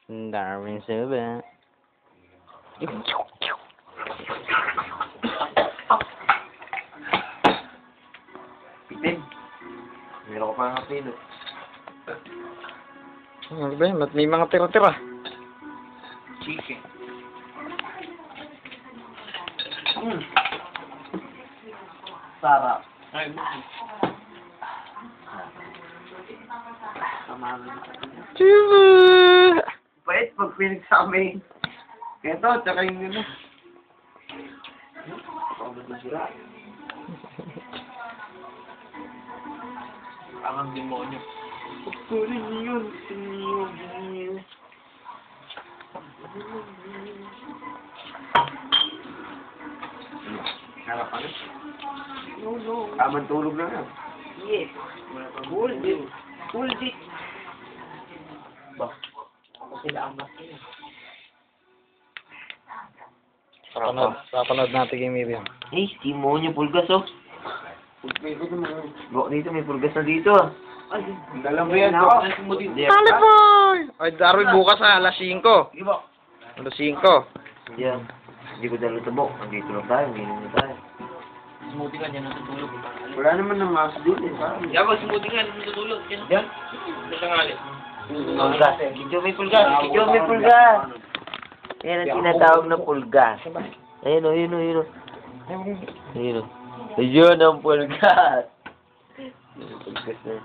Darwin Silva. Pitin. Meron ko pa nga pilot. Ano ba yun? Ba't may mga tira-tira? Chicken. Sarap. Ay, Silva! pait pag pinagsama ito, tsaka yung ano. Ang demonyo. Pagkurin niyo yun. Harap ka na? No. Tamang tulog na yan. Yes. Hold it. Ba? Ako sila ang masin. Papanood natin kay Miriam. Eh, demonyo, pulgas oh. Bok dito, may pulgas na dito. Ay, dalam ba yan? Taliboy! Ay, Darwin, bukas ha, alas 5. Sige ba? Alas 5. Yan. Hindi ko dala ito, Bok. Nandito lang tayo, minum na tayo. Smoothie ka dyan, natutulog. Wala naman ng mouse doon eh. Yan, smoothie ka, natutulog. Yan? Sa tangali. Pulgas. Medyo may pulgas. Yan ang tinatawag na pulgas. Ayun o. Ayun ang pulgas. Pulgas na.